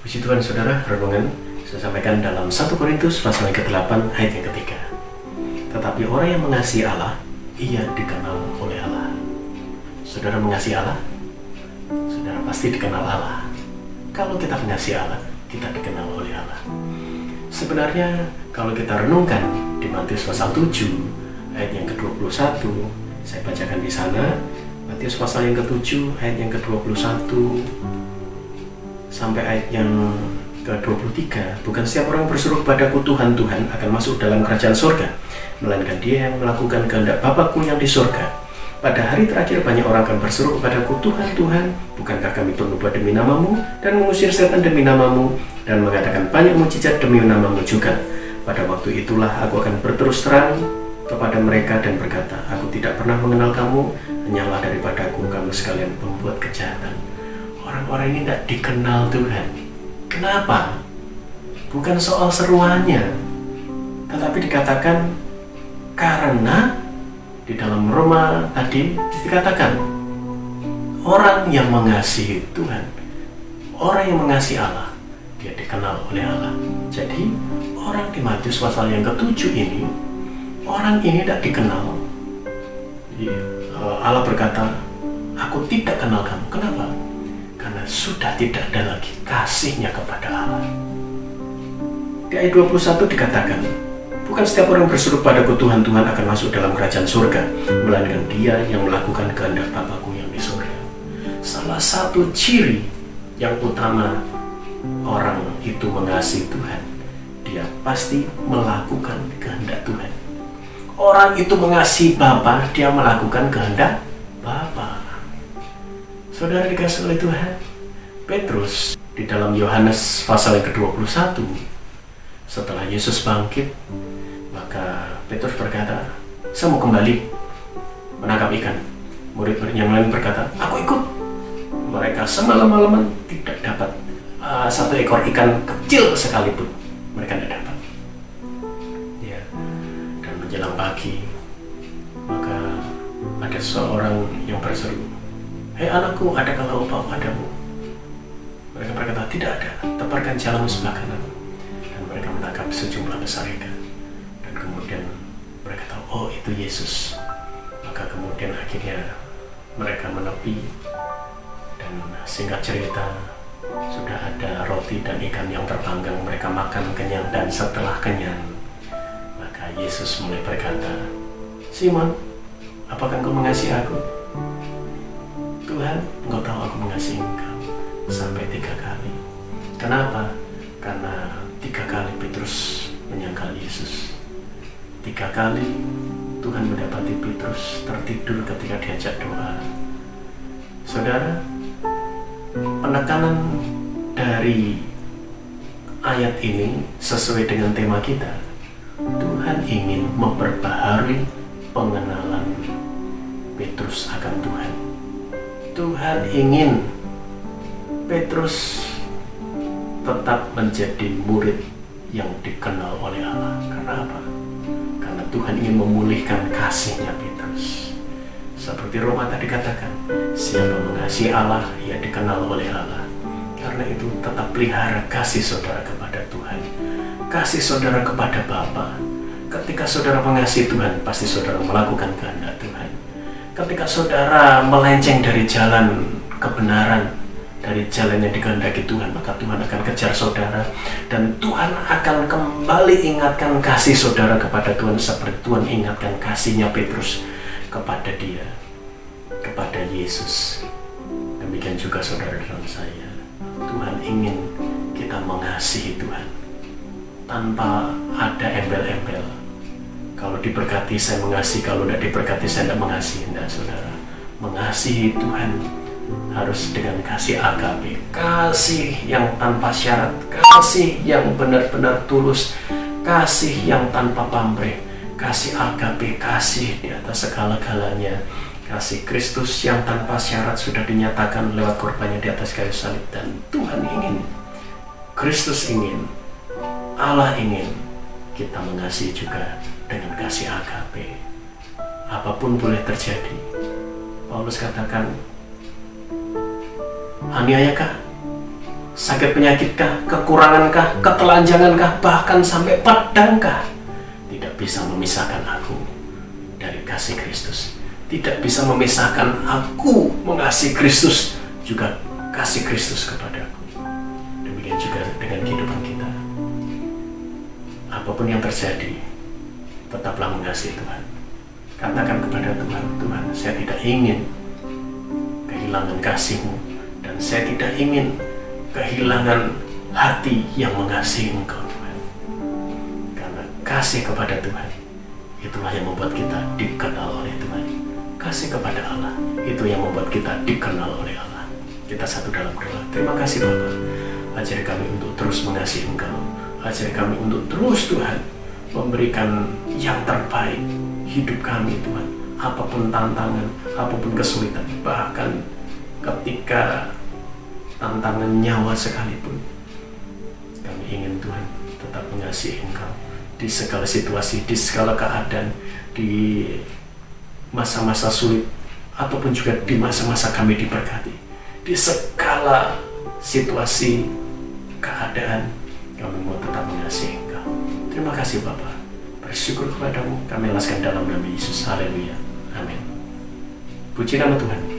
Puji Tuhan saudara, renungan saya sampaikan dalam 1 Korintus pasal yang ke-8 ayat yang ketiga. Tetapi orang yang mengasihi Allah, ia dikenal oleh Allah. Saudara mengasihi Allah, saudara pasti dikenal Allah. Kalau kita mengasihi Allah, kita dikenal oleh Allah. Sebenarnya kalau kita renungkan di Matius pasal 7 ayat yang ke-21, saya bacakan di sana. Matius pasal yang ke-7 ayat yang ke-21 sampai ayat yang ke-23. Bukan setiap orang berseru kepadaku Tuhan, Tuhan akan masuk dalam kerajaan surga, melainkan dia yang melakukan kehendak Bapa-Ku yang di surga. Pada hari terakhir banyak orang akan berseru kepadaku, Tuhan, Tuhan, bukankah kami bernubuat demi namamu dan mengusir setan demi namamu dan mengadakan banyak mukjizat demi namamu juga. Pada waktu itulah aku akan berterus terang kepada mereka dan berkata, aku tidak pernah mengenal kamu, hanyalah daripadaku kamu sekalian pembuat kejahatan. Orang-orang ini tidak dikenal Tuhan. Kenapa? Bukan soal seruannya, tetapi dikatakan karena di dalam Roma tadi dikatakan orang yang mengasihi Tuhan, orang yang mengasihi Allah, dia dikenal oleh Allah. Jadi orang di Matius pasal yang ke-7 ini, orang ini tidak dikenal. Allah berkata, aku tidak kenal kamu. Kenapa? Karena sudah tidak ada lagi kasihnya kepada Allah. Di ayat 21 dikatakan, bukan setiap orang berseru padaku Tuhan, Tuhan akan masuk dalam kerajaan surga, melainkan dia yang melakukan kehendak Bapa-Ku yang di surga. Salah satu ciri yang utama orang itu mengasihi Tuhan, dia pasti melakukan kehendak Tuhan. Orang itu mengasihi Bapa, dia melakukan kehendak Bapa. Saudara dikasihi oleh Tuhan, Petrus di dalam Yohanes pasal yang ke-21, setelah Yesus bangkit, maka Petrus berkata, saya mau kembali menangkap ikan. Murid-murid yang lain berkata, aku ikut. Mereka semalam-malaman tidak dapat satu ekor ikan kecil sekalipun. Mereka tidak dapat. Ya. Dan menjelang pagi, maka ada seorang yang berseru, hei anakku, adakah upah padamu? Mereka berkata, tidak ada, tebarkan jalamu sebelah kanan. Dan mereka menangkap sejumlah besar ikan. Dan kemudian mereka tahu, oh itu Yesus. Maka kemudian akhirnya mereka menepi. Dan singkat cerita, sudah ada roti dan ikan yang terpanggang. Mereka makan kenyang, dan setelah kenyang, maka Yesus mulai berkata, Simon, apakah engkau mengasihi aku? Tuhan, engkau tahu aku mengasihi engkau. Sampai 3 kali. Kenapa? Karena 3 kali Petrus menyangkal Yesus. 3 kali Tuhan mendapati Petrus tertidur ketika diajak doa. Saudara, penekanan dari ayat ini sesuai dengan tema kita. Tuhan ingin memperbaharui pengenalan Petrus akan Tuhan. Tuhan ingin Petrus tetap menjadi murid yang dikenal oleh Allah. Karena apa? Karena Tuhan ingin memulihkan kasihnya Petrus. Seperti Roma tadi katakan, siapa mengasihi Allah, ia dikenal oleh Allah. Karena itu tetap pelihara kasih saudara kepada Tuhan, kasih saudara kepada Bapa. Ketika saudara mengasihi Tuhan, pasti saudara melakukan kehendak Tuhan. Ketika saudara melenceng dari jalan kebenaran, dari jalan yang dikehendaki Tuhan, maka Tuhan akan kejar saudara, dan Tuhan akan kembali ingatkan kasih saudara kepada Tuhan, seperti Tuhan ingatkan kasihnya Petrus kepada dia, kepada Yesus. Demikian juga saudara dalam saya. Tuhan ingin kita mengasihi Tuhan tanpa ada embel-embel. Kalau diberkati saya mengasihi, kalau tidak diberkati saya tidak mengasihi. Tidak, saudara. Mengasihi Tuhan harus dengan kasih agape, kasih yang tanpa syarat, kasih yang benar-benar tulus, kasih yang tanpa pamrih, kasih agape, kasih di atas segala-galanya, kasih Kristus yang tanpa syarat sudah dinyatakan lewat korbannya di atas kayu salib. Dan Tuhan ingin, Kristus ingin, Allah ingin kita mengasihi juga dengan kasih agape. Apapun boleh terjadi. Paulus katakan, aniayakah sakit penyakitkah, kekurangankah, ketelanjangankah, bahkan sampai pedangkah, tidak bisa memisahkan aku dari kasih Kristus. Tidak bisa memisahkan aku mengasihi Kristus, juga kasih Kristus kepadaku. Demikian juga dengan kehidupan kita. Apapun yang terjadi, tetaplah mengasihi Tuhan. Katakan kepada Tuhan, Tuhan, saya tidak ingin kehilangan kasih-Mu, dan saya tidak ingin kehilangan hati yang mengasihi Engkau, Tuhan. Karena kasih kepada Tuhan, itulah yang membuat kita dikenal oleh Tuhan. Kasih kepada Allah, itu yang membuat kita dikenal oleh Allah. Kita satu dalam doa. Terima kasih Bapa. Ajari kami untuk terus mengasihi Engkau. Ajari kami untuk terus, Tuhan, memberikan yang terbaik hidup kami, Tuhan. Apapun tantangan, apapun kesulitan, bahkan ketika tantangan nyawa sekalipun, kami ingin, Tuhan, tetap mengasihi Engkau di segala situasi, di segala keadaan, di masa-masa sulit, ataupun juga di masa-masa kami diberkati. Di segala situasi, keadaan, kami mau tetap mengasihi Engkau. Terima kasih Bapa. Bersyukur kepadamu, kami alaskan dalam nama Yesus. Haleluya. Amin. Puji nama Tuhan.